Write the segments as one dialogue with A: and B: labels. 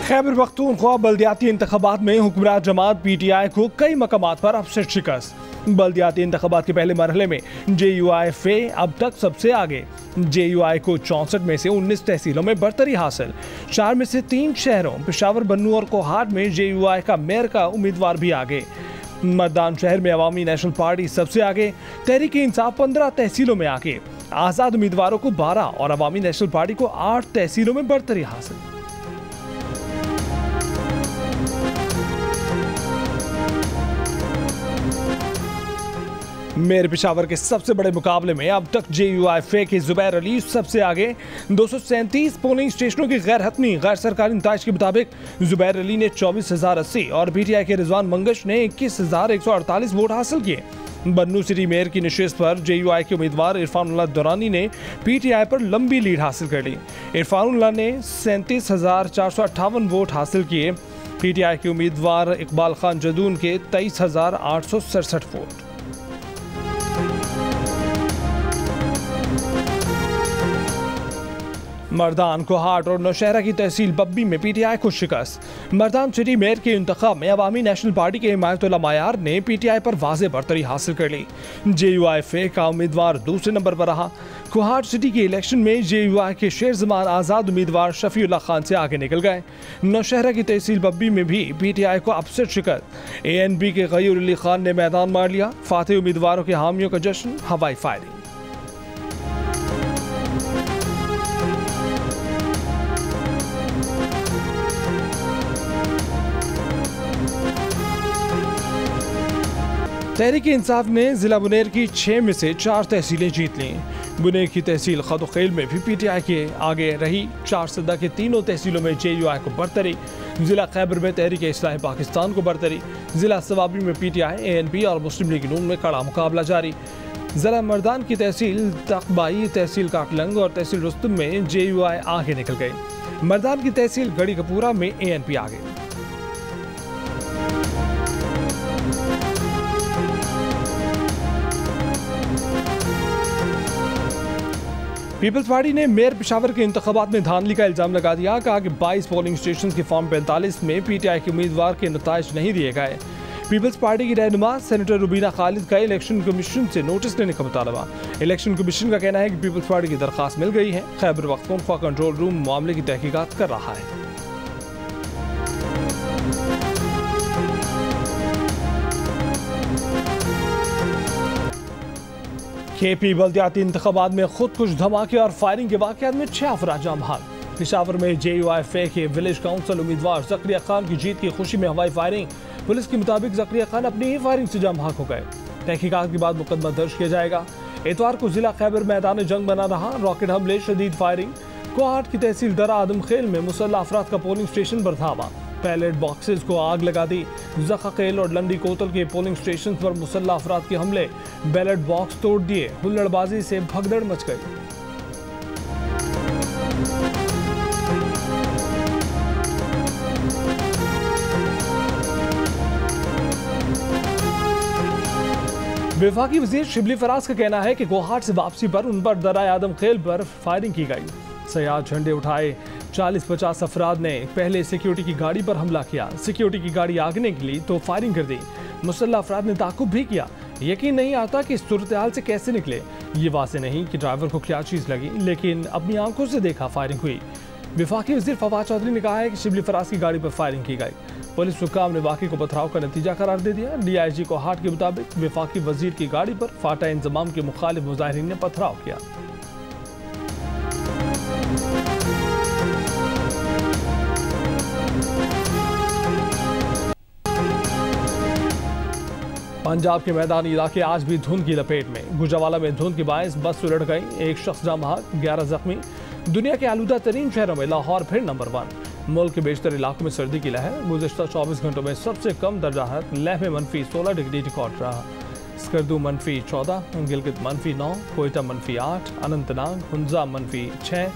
A: खैबर पख्तूनख्वा बल्दियाती इंतखाबात में हुक्मरान जमात PTI को कई मकामात पर अपसेट शिकस्त। बल्दियाती इंतखाबात के पहले मरहले में JUIFA अब तक सबसे आगे। JUI को 64 में से 19 तहसीलों में बरतरी हासिल। 4 में से 3 शहरों पेशावर, बन्नू और कोहाट में JUI का मेयर का उम्मीदवार भी आगे। मर्दान शहर में अवामी नेशनल पार्टी सबसे आगे। तहरीक-ए-इंसाफ 15 तहसीलों में आगे। आज़ाद उम्मीदवारों को 12 और अवामी नेशनल पार्टी को 8 तहसीलों में बरतरी हासिल। मेयर पेशावर के सबसे बड़े मुकाबले में अब तक JUIFA के जुबैर अली सबसे आगे। 237 पोलिंग स्टेशनों की गैर हतमी गैर सरकारी नताइज के मुताबिक जुबैर अली ने 24,080 और PTI के रिजवान मंगश ने 21,148 वोट हासिल किए। बन्नू सिटी मेयर की नशिस्त पर JUI के उम्मीदवार इरफानुल्लाह दुरानी ने PTI पर लंबी लीड हासिल कर ली। इरफानुल्लाह ने 37,458 वोट हासिल किए। PTI के उम्मीदवार इकबाल खान जदून के 23,867 वोट। मर्दान, कोहाट और नौशहरा की तहसील बब्बी में PTI को शिकस्त। मर्दान सिटी मेयर के इंतखाब में अवामी नेशनल पार्टी के हिमायतुल्लाह मायार ने PTI पर वाज़े बरतरी हासिल कर ली। JUIFA का उम्मीदवार दूसरे नंबर पर रहा। कोहाट सिटी के इलेक्शन में JUI के शेर जमान आज़ाद उम्मीदवार शफीउल्लाह खान से आगे निकल गए। नौशहरा की तहसील बब्बी में भी PTI को अपसेट शिकस्त। ANP के गयूर अली खान ने मैदान मार लिया। फातेह उम्मीदवारों के हामियों का जश्न, हवाई फायरिंग। तहरीक-ए-इंसाफ ने जिला बुनेर की 6 में से 4 तहसीलें जीत लीं। बुनेर की तहसील खदोखेल में भी PTI के आगे रही। 4 सदा के तीनों तहसीलों में JUI को बरतरी। जिला खैबर में तहरीक-ए-इस्लाह पाकिस्तान को बरतरी। जिला सवाबी में PTI, ANP और मुस्लिम लीग नून में कड़ा मुकाबला जारी। जिला मर्दान की तहसील तकबाई, तहसील काटलंग और तहसील रुस्तम में JUI आगे निकल गई। मर्दान की तहसील गढ़ी कपूरा में ANP आगे। पीपल्स पार्टी ने मेयर पेशावर के इंतखाबात में धांधली का इल्जाम लगा दिया। कहा कि 22 पोलिंग स्टेशन के फॉर्म 45 में PTI के उम्मीदवार के नताइज नहीं दिए गए। पीपल्स पार्टी की रहनुमा सेनेटर रुबीना खालिद का इलेक्शन कमीशन से नोटिस लेने का मुतालबा। इलेक्शन कमीशन का कहना है कि पीपल्स पार्टी की दरखास्त मिल गई है। खैबर पख्तूनख्वा कंट्रोल रूम मामले की तहकीकात कर रहा है। KP बल्दियाती इंतखाबात में खुद कुछ धमाके और फायरिंग के वाक़यात में 6 अफराद जाम बहक। पेशावर में JUIFA के विलेज काउंसिल उम्मीदवार ज़करिया खान की जीत की खुशी में हवाई फायरिंग। पुलिस के मुताबिक ज़करिया खान अपनी ही फायरिंग से जाम बहक हो गए। तहकीकात के बाद मुकदमा दर्ज किया जाएगा। इतवार को जिला खैबर मैदान जंग बना रहा। रॉकेट हमले, शदीद फायरिंग। कोहाट की तहसील दरा आदम खेल में मुसल्लह अफराद का पोलिंग स्टेशन पर धावा। बैलेट बॉक्सेस को आग लगा दी। जखाखेल और लंडी कोतल के पोलिंग स्टेशन पर मुसल्लह अफराद के हमले, बैलेट बॉक्स तोड़ दिए। हुल्लड़बाजी से भगदड़ मच गई। वफाकी वजीर शिबली फराज का कहना है कि कोहाट से वापसी पर उन पर दरा आदम खेल पर फायरिंग की गई। सयाद झंडे उठाए 40-50 अफराद ने पहले सिक्योरिटी की गाड़ी पर हमला किया। सिक्योरिटी की गाड़ी आगे निकली तो फायरिंग कर दी। मुसल्लह अफराद ने ताकुब भी किया। यकीन नहीं आता कि इस सूरत हाल से कैसे निकले। ये वाज़ेह नहीं कि ड्राइवर को क्या चीज़ लगी, लेकिन अपनी आंखों से देखा फायरिंग हुई। वफाकी वजीर फवाद चौधरी ने कहा है कि शिबली फराज की गाड़ी पर फायरिंग की गई। पुलिस हुक्काम ने वाक़े को पथराव का नतीजा करार दे दिया। DIG कोहाट के मुताबिक वफाकी वजीर की गाड़ी पर फाटा इंजमाम के मुखालिफ मुजाहिरीन ने पथराव किया। पंजाब के मैदानी इलाके आज भी धुंध की लपेट में। गुजरावाला में धुंध के बायस बस उलट गई। 1 शख्स जाम बहक, 11 जख्मी। दुनिया के आलूदा तरीन शहरों में लाहौर फिर नंबर 1। मुल्क के बेशतर इलाकों में सर्दी की लहर। गुज़श्ता 24 घंटों में सबसे कम दर्जा हरारत लेह में -16 डिग्री रिकॉर्ड रहा। स्कर्दू -14, गिलगित -9, कोयटा -8, अनंतनाग, हुंजा -6,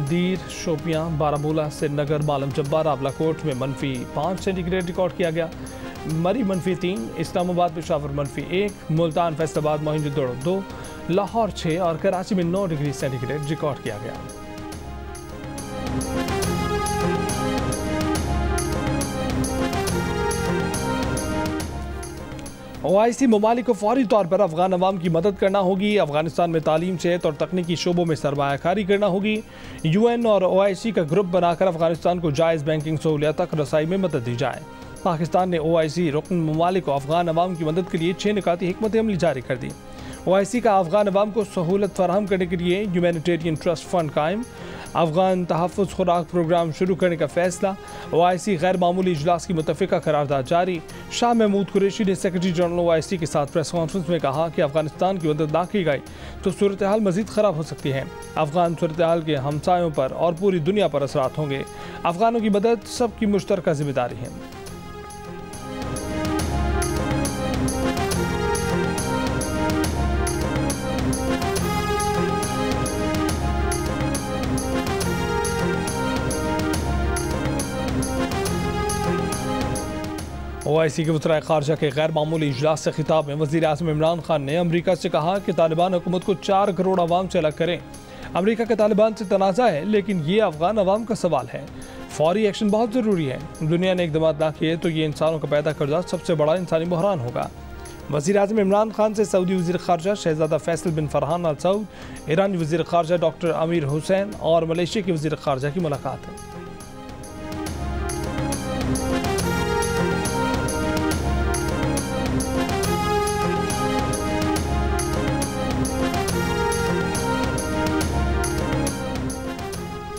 A: दीर, शोपियां, बारामूला, श्रीनगर, मालम जब्बार, आबलाकोट में -5 सेंटीग्रेड रिकॉर्ड किया गया। मरी -3, इस्लामाबाद, पेशावर -1, मुल्तान, फैसलाबाद, मोहिंजोदड़ो 2, लाहौर 6 और कराची में 9 डिग्री सेंटीग्रेड रिकॉर्ड किया गया। OIC ममालिक को फौरी तौर पर अफगान अवाम की मदद करना होगी। अफगानिस्तान में तालीम, सेहत और तकनीकी शोबों में सरमायाकारी करना होगी। UN और OIC का ग्रुप बनाकर अफगानिस्तान को जायज़ बैंकिंग सहूलियत तक रसाई में मदद दी जाए। पाकिस्तान ने OIC रुकन ममालिक को अफगान अवाम की मदद के लिए 6 निकाती हिकमत अमली जारी कर दी। OIC का अफगान अवाम को सहूलत फराहम करने के लिए ह्यूमैनिटेरियन ट्रस्ट फंड कायम। अफगान तहफ़्फ़ुज़ खुराक प्रोग्राम शुरू करने का फैसला। OIC गैर मामूली इजलास की मुतफ़िका करारदाद जारी। शाह महमूद कुरैशी ने सेक्रेटरी जनरल OIC के साथ प्रेस कॉन्फ्रेंस में कहा कि अफगानिस्तान की मदद ना की गई तो सूरत हाल मज़ीद ख़राब हो सकती है। अफगान सूरत हाल के हमसायों पर और पूरी दुनिया पर असरात होंगे। अफगानों की मदद सबकी मुश्तरका जिम्मेदारी है। OIC के वज़ीर ख़ारजा के गैर मामूली इजलास से खिताब में वज़ीर आज़म इमरान खान ने अमरीका से कहा कि तालिबान हुकूमत को 4 करोड़ अवाम से अलग करें। अमरीका के तालिबान से तनाज़ा है, लेकिन ये अफगान अवाम का सवाल है। फौरी एक्शन बहुत ज़रूरी है। दुनिया ने इक़दाम ना किए तो ये इंसानों का पैदा करदा सबसे बड़ा इंसानी बहरान होगा। वज़ीर आज़म इमरान खान से सऊदी वज़ीर ख़ारजा शहज़ादा फैसल बिन फरहान अल सऊद, ईरानी वज़ीर ख़ारजा डॉक्टर अमीर हुसैन और मलेशिया के वज़ीर ख़ारजा की मुलाकात है।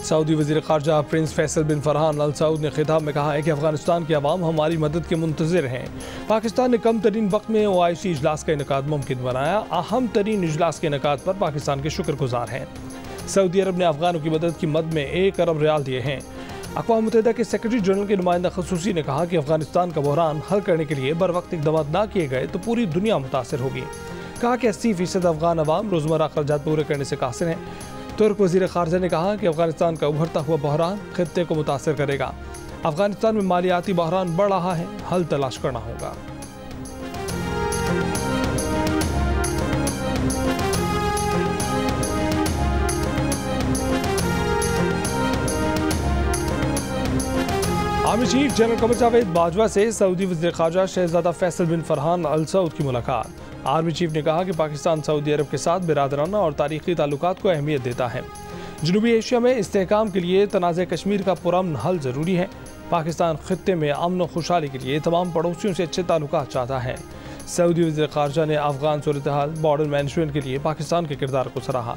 A: सऊदी वज़ीर ख़ारजा प्रिंस फैसल बिन फरहान अल सऊद ने खिताब में कहा है कि अफगानिस्तान के अवाम हमारी मदद के मुंतज़िर हैं। पाकिस्तान ने कम तरीन वक्त में OIC इजलास का इनेकाद मुमकिन बनाया। अहम तरीन इजलास के इनेकाद पर पाकिस्तान के शुक्रगुजार हैं। सऊदी अरब ने अफगानों की मदद की मद में 1 अरब रियाल दिए हैं। अक़वाम मुत्तहिदा के सेक्रेटरी जनरल के नुमाइंदा ख़ुसूसी ने कहा कि अफगानिस्तान का बहरान हल करने के लिए बर वक्त इक़दाम ना किए गए तो पूरी दुनिया मुतासर होगी। कहा कि 80% अफगान अवाम रोज़मर्रा अख़राजात पूरे करने से कासिर हैं। तुर्क वज़ीर ख़ारजा ने कहा कि अफगानिस्तान का उभरता हुआ बहरान खित्ते को मुतासर करेगा। अफगानिस्तान में मालियाती बहरान बढ़ रहा है, हल तलाश करना होगा। Army chief general Qamar Javed Bajwa से सऊदी वज़ीर ख़ारजा शहज़ादा फैसल बिन फरहान अल सऊद की मुलाकात। आर्मी चीफ ने कहा कि पाकिस्तान सऊदी अरब के साथ बिरादराना और तारीख़ी ताल्लुकात को अहमियत देता है। जनूबी एशिया में इस्तेहकाम के लिए तनाज़े कश्मीर का पुरअमन हल ज़रूरी है। पाकिस्तान खित्ते में अमन व खुशहाली के लिए तमाम पड़ोसियों से अच्छे ताल्लुकात चाहता है। सऊदी वज़ीर ख़ारजा ने अफ़गान सूरत हाल, बॉर्डर मैनेजमेंट के लिए पाकिस्तान के किरदार को सराहा।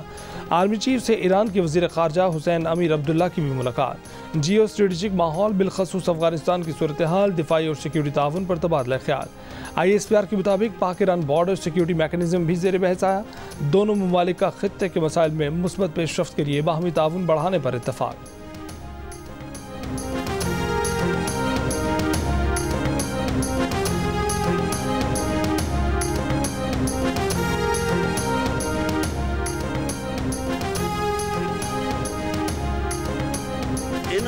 A: आर्मी चीफ से ईरान के वज़ीर ख़ारजा हुसैन अमीर अब्दुल्ला की भी मुलाकात। जियो स्ट्रेटजिक माहौल बिलखसूस अफ़गानिस्तान की सूरत हाल, दिफाई और सिक्योरिटी ताउन पर तबादला ख्याल। ISPR के मुताबिक पाक ईरान बॉर्डर सिक्योरिटी मैकेनिज्म भी ज़ेर बहस आया। दोनों ममालिक का खित्ते के मसाइल में मुस्बत पेशरफ्त के लिए बाहमी ताउन बढ़ाने पर इत्तफ़ाक़।
B: In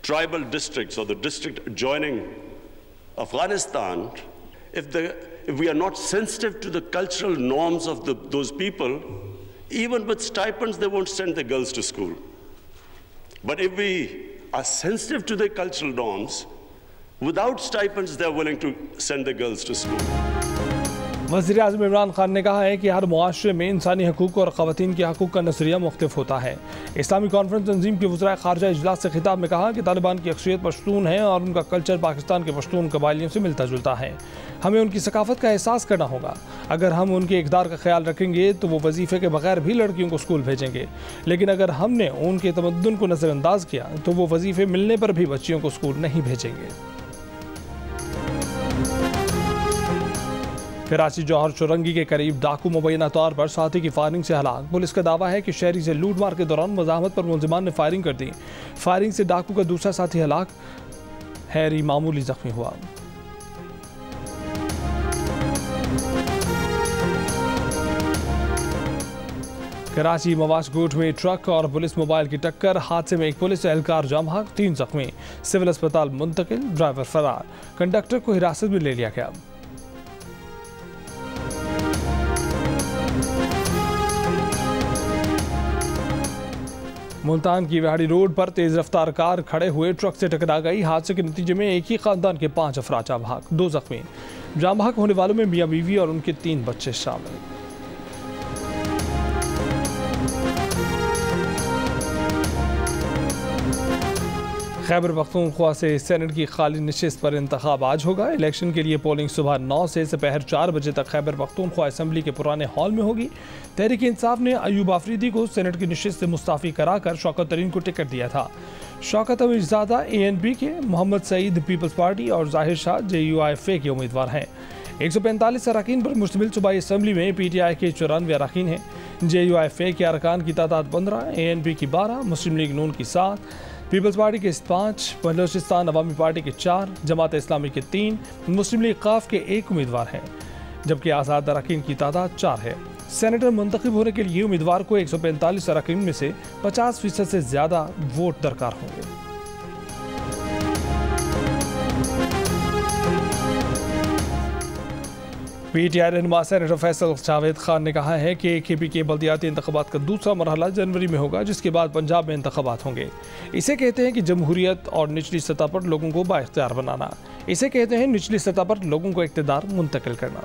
B: tribal districts or the district adjoining Afghanistan, if we are not sensitive to the cultural norms of those people, even with stipends, they won't send their girls to school. But if we are sensitive to their cultural norms, without stipends, they're willing to send their girls to school.
A: वज़ीर आज़म इमरान खान ने कहा है कि हर मुआशरे में इंसानी हकूक़ और ख़वातीन के हकूक़ का नज़रिया मुख्तलिफ होता है। इस्लामी कॉन्फ्रेंस तंजीम के वज़ीर ख़ारजा इजलास से खिताब में कहा कि तालिबान की अक्सरियत पश्तून है और उनका कल्चर पाकिस्तान के पश्तून कबाइलियों से मिलता जुलता है। हमें उनकी सकाफ़त का एहसास करना होगा। अगर हम उनके इक़दार का ख्याल रखेंगे तो वो वजीफ़े के बगैर भी लड़कियों को स्कूल भेजेंगे, लेकिन अगर हमने उनके तमद्दुन को नज़रअंदाज किया तो वो वजीफ़े मिलने पर भी बच्चियों को स्कूल नहीं भेजेंगे। कराची जौहर चुरंगी के करीब डाकू मुबैना तौर पर साथी की फायरिंग से हलाक। पुलिस का दावा है कि शहरी से लूट मार के दौरान मज़ाहमत पर मुलजिमान ने फायरिंग कर दी। फायरिंग से डाकू का दूसरा साथी हलाक, हैरी मामूली जख्मी हुआ। कराची मवाशगोट में ट्रक और पुलिस मोबाइल की टक्कर, हादसे में एक पुलिस एहलकार जाम हक, 3 जख्मी, सिविल अस्पताल मुंतकिल, ड्राइवर फरार, कंडक्टर को हिरासत में ले लिया गया। मुल्तान की विहाड़ी रोड पर तेज रफ्तार कार खड़े हुए ट्रक से टकरा गई। हादसे के नतीजे में एक ही खानदान के 5 अफराद जाँ बहक, 2 जख्मी। जाँ बहक होने वालों में मियाँ बीवी और उनके 3 बच्चे शामिल। खैबर पख्तूनख्वा से सेनेट की खाली नशिस्त पर इंतखाब आज होगा। इलेक्शन के लिए पोलिंग सुबह 9 से दोपहर 4 बजे तक खैबर पख्तूनख्वा असम्बली के पुराने हॉल में होगी। तहरीक इंसाफ ने अयूब आफरीदी को सेनेट की नशिस्त से मुस्ताफ़ी कराकर शौकत तरीन को टिकट दिया था। शौकत अमीरज़ादा ANP के, मोहम्मद सईद पीपल्स पार्टी और जाहिर शाह JUIFA के उम्मीदवार हैं। 145 अरकान पर मुश्तमिल सूबाई असम्बली में PTI के 94 अरकान हैं। JUIFA के अरकान की तादाद 15, ANP की 12, मुस्लिम लीग नून की 7, पीपल्स पार्टी के 5, बलोचिस्तान अवामी पार्टी के 4, जमात इस्लामी के 3, मुस्लिम लीग काफ के 1 उम्मीदवार हैं, जबकि आज़ाद अरकान की तादाद 4 है। सेनेटर मुंतखब होने के लिए उम्मीदवार को 145 अरकान में से 50% से ज़्यादा वोट दरकार होंगे। PTI रहनुमा सेनेटर फैसल जावेद खान ने कहा है कि KP के बल्दियाती इंतखाबात का दूसरा मरहला जनवरी में होगा, जिसके बाद पंजाब में इंतखाबात होंगे। इसे कहते हैं कि जमहूरियत और निचली सतह पर लोगों को बाइख्तियार बनाना। इसे कहते हैं निचली सतह पर लोगों को इख्तियार मुंतकिल करना।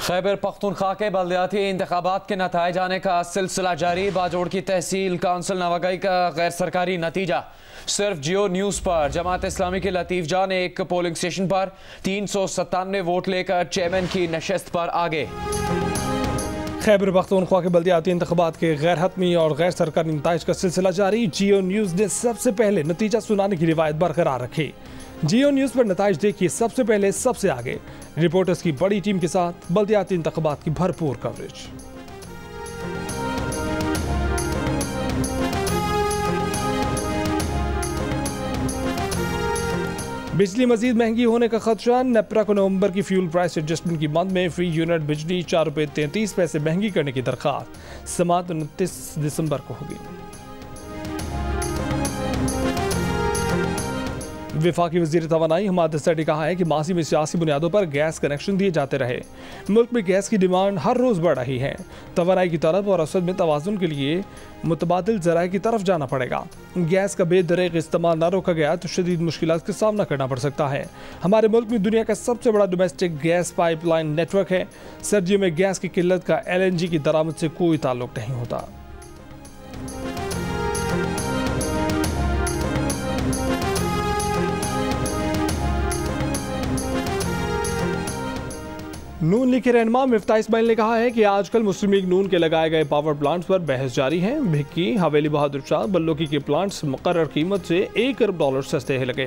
C: खैबर पख्तूनख्वा के बल्दियाती इंतखाबात के नताइज आने का सिलसिला जारी। बाजोड़ की तहसील काउंसिल नवागाई का गैर सरकारी नतीजा सिर्फ जियो न्यूज़ पर। जमात इस्लामी के लतीफ़ जान एक पोलिंग स्टेशन पर 397 वोट लेकर चेयरमैन की नशिस्त पर आगे।
A: खैबर पख्तूनख्वा के बल्दियाती इंतखाबात के गैर हतमी और गैर सरकारी नताइज का सिलसिला जारी। जियो न्यूज़ ने सबसे पहले नतीजा सुनाने की रिवायत बरकरार रखी। जियो न्यूज़ पर नताइज देखिए सबसे पहले, सबसे आगे। रिपोर्टर्स की बड़ी टीम के साथ बल्दियाती इंतखाबात की भरपूर कवरेज। बिजली मजीद महंगी होने का खदशा। नेपरा को नवंबर की फ्यूल प्राइस एडजस्टमेंट की मद में फी यूनिट बिजली 4 रुपये 33 पैसे महंगी करने की दरखास्त समात 29 दिसंबर को होगी। वफाकी वज़ीर तवानाई हमाद सैड ने कहा है कि माजी में सियासी बुनियादों पर गैस कनेक्शन दिए जाते रहे। मुल्क में गैस की डिमांड हर रोज़ बढ़ रही है। तवानाई की तरफ और असद में तवाज़ुन के लिए मुतबादिल ज़राए की तरफ जाना पड़ेगा। गैस का बेदरेग इस्तेमाल न रोका गया तो शदीद मुश्किलात का सामना करना पड़ सकता है। हमारे मुल्क में दुनिया का सबसे बड़ा डोमेस्टिक गैस पाइपलाइन नेटवर्क है। सर्दियों में गैस की किल्लत का LNG की दरामद से कोई ताल्लुक नहीं होता। नून लीग के रहनुमा मिफ्ता इस्माइल ने कहा है कि आजकल मुस्लिम लीग नून के लगाए गए पावर प्लांट्स पर बहस जारी है। भिक्की, हवेली बहादुर शाह, बल्लोकी के प्लांट्स मुकर्रर कीमत से $1 अरब सस्ते लगे।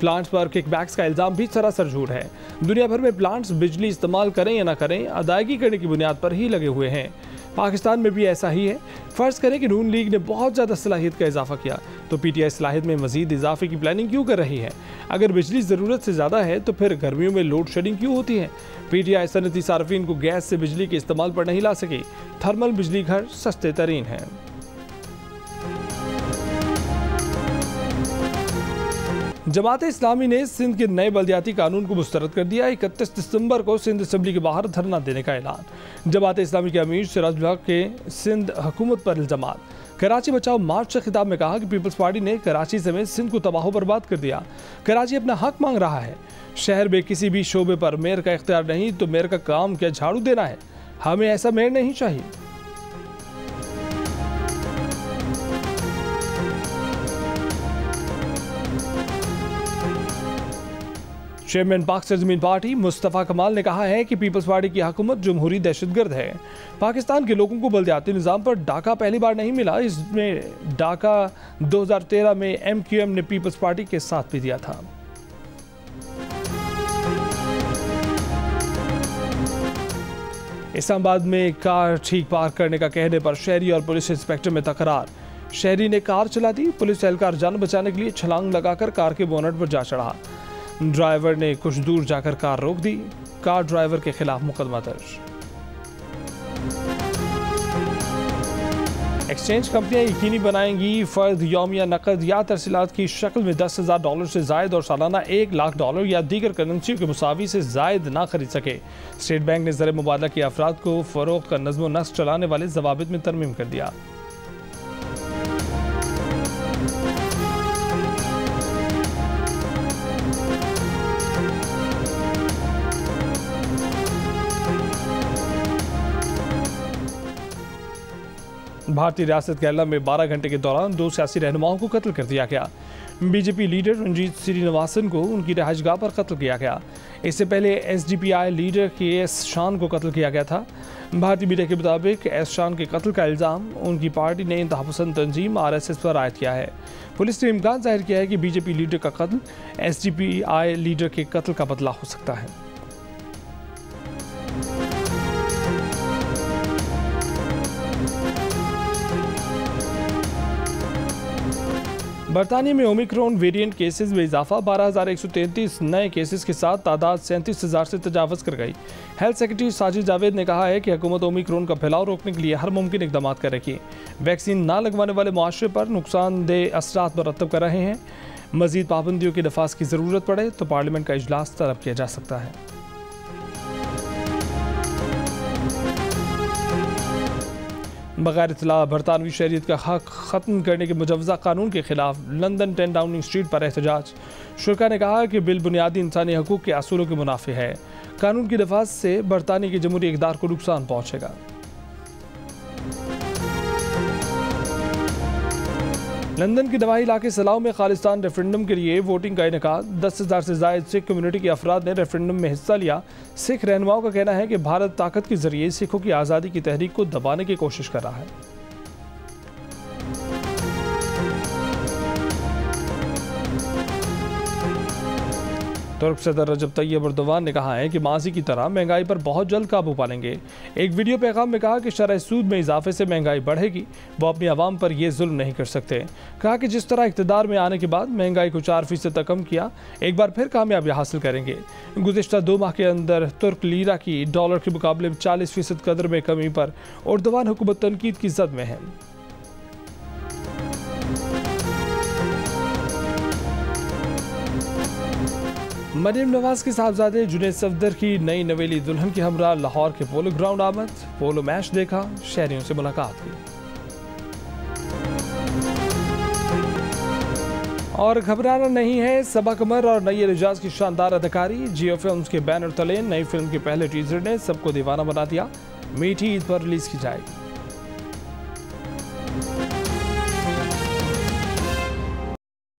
A: प्लांट्स पर किकबैक्स का इल्ज़ाम भी सरासर झूठ है। दुनिया भर में प्लांट्स बिजली इस्तेमाल करें या ना करें, अदायगी करने की बुनियाद पर ही लगे हुए हैं। पाकिस्तान में भी ऐसा ही है। फ़र्ज़ करें कि नून लीग ने बहुत ज़्यादा सलाहियत का इजाफा किया तो PTI सलाहियत में मज़ीद इजाफे की प्लानिंग क्यों कर रही है? अगर बिजली ज़रूरत से ज़्यादा है तो फिर गर्मियों में लोड शेडिंग क्यों होती है? PTI सनती सार्फिन को गैस से बिजली के इस्तेमाल पर नहीं ला सकी। थर्मल बिजली घर सस्ते तरीन हैं। जमात इस्लामी ने सिंध के नए बल्दियाती कानून को मुस्तरद कर दिया। 31 दिसंबर को सिंध असम्बली के बाहर धरना देने का ऐलान। जमात इस्लामी के अमीर सिराज हक के सिंध हुकूमत पर इल्जामात। कराची बचाओ मार्च से खिताब में कहा कि पीपल्स पार्टी ने कराची समेत सिंध को तबाह बर्बाद कर दिया। कराची अपना हक मांग रहा है। शहर में किसी भी शोबे पर मेयर का इख्तियार नहीं तो मेयर का काम क्या झाड़ू देना है? हमें ऐसा मेयर नहीं चाहिए। चेयरमैन पाक सरजमीन पार्टी मुस्तफ़ा कमाल ने कहा है कि पीपल्स पार्टी की हुकूमत जमहूरी दहशतगर्द है। पाकिस्तान के लोगों को बल्दियाती निज़ाम पर डाका पहली बार नहीं मिला। इसमें डाका 2013 में MQM ने पीपल्स पार्टी के साथ भी दिया था। इस्लामाबाद में कार ठीक पार्क करने का कहने पर शहरी और पुलिस इंस्पेक्टर में तकरार। शहरी ने कार चला दी। पुलिस एहलकार जान बचाने के लिए छलांग लगाकर कार के बोनट पर जा चढ़ा। ड्राइवर ने कुछ दूर जाकर कार रोक दी। कार ड्राइवर के खिलाफ मुकदमा दर्ज। एक्सचेंज कंपनियां यकीनी बनाएंगी फर्द यौमिया नकद या तरसीलात की शक्ल में $10,000 से जायद और सालाना $1,00,000 या दीगर करेंसी के मुसावी से जायद ना खरीद सके। स्टेट बैंक ने ज़र मुबादला के अफराद को फ़रोख्त का नज़्म व नस्क चलाने वाले ज़वाबित में तरमीम कर दिया। भारतीय रियासत केरला में 12 घंटे के दौरान 2 सियासी रहनुमाओं को कत्ल कर दिया गया। बीजेपी लीडर रंजीत श्रीनिवासन को उनकी रिहाइशगाह पर कत्ल किया गया। इससे पहले एसडीपीआई लीडर के शान को कत्ल किया गया था। भारतीय मीडिया के मुताबिक शान के कत्ल का इल्ज़ाम उनकी पार्टी ने इंतहापसंद तंजीम RSS पर आयद किया है। पुलिस ने इम्कान जाहिर किया है कि बीजेपी लीडर का कत्ल एसडीपीआई लीडर के कत्ल का बदला हो सकता है। बरतानिया में ओमिक्रॉन वेरिएंट केसेस में इजाफा, 12,133 नए केसेस के साथ तादाद 37,000 से तजावज़ कर गई। हेल्थ सेक्रेटरी साजिद जावेद ने कहा है कि हुकूमत ओमिक्रॉन का फैलाव रोकने के लिए हर मुमकिन इकदाम कर रही है। वैक्सीन ना लगवाने वाले मुआशरे पर नुकसानदेह असरात मरतब कर रहे हैं। मजीद पाबंदियों के नफाज की ज़रूरत पड़े तो पार्लियामेंट का इजलास तलब किया जा सकता है। बगैर इतला बरतानवी शहरियत का हक ख़त्म करने के मुजवज़ा कानून के खिलाफ लंदन 10 डाउनिंग स्ट्रीट पर एहतजाज। शुरा ने कहा कि बिल बुनियादी इंसानी हकूक़ के असूलों के मुनाफे है। कानून की नफाज से बरतानिया के जमहूरी इक़दार को नुकसान पहुँचेगा। लंदन के नवाही इलाके सलाव में खालिस्तान रेफरेंडम के लिए वोटिंग का इनेकाद, 10,000 से जायद सिख कम्युनिटी के अफराद ने रेफरेंडम में हिस्सा लिया। सिख रहनुमाओं का कहना है कि भारत ताकत के जरिए सिखों की आज़ादी की तहरीक को दबाने की कोशिश कर रहा है। तुर्क सदर रजब तैयब अर्दोगान ने कहा है कि माजी की तरह महंगाई पर बहुत जल्द काबू पा लेंगे। एक वीडियो पैगाम में कहा कि शरह सूद में इजाफे से महंगाई बढ़ेगी, वो अपनी आवाम पर यह जुल्म नहीं कर सकते। कहा कि जिस तरह इक़्तिदार में आने के बाद महंगाई को 4% तक कम किया, एक बार फिर कामयाबी हासिल करेंगे। गुज़िश्ता 2 माह के अंदर तुर्क लीरा की डॉलर के मुकाबले 40% कदर में कमी पर अर्दोगान हुकूमत तनकीद की जद में है। मरियम नवाज के साहबजादे जुनैद सफदर की नई नवेली दुल्हन की हमरा लाहौर के पोलो ग्राउंड आमद, पोलो मैच देखा, शहरियों से मुलाकात की। और घबराना नहीं है, सबा कमर और नय्यर एजाज की शानदार अदाकारी। जियो फिल्म्स के बैनर तले नई फिल्म के पहले टीजर ने सबको दीवाना बना दिया। मीठी ईद पर रिलीज की जाएगी।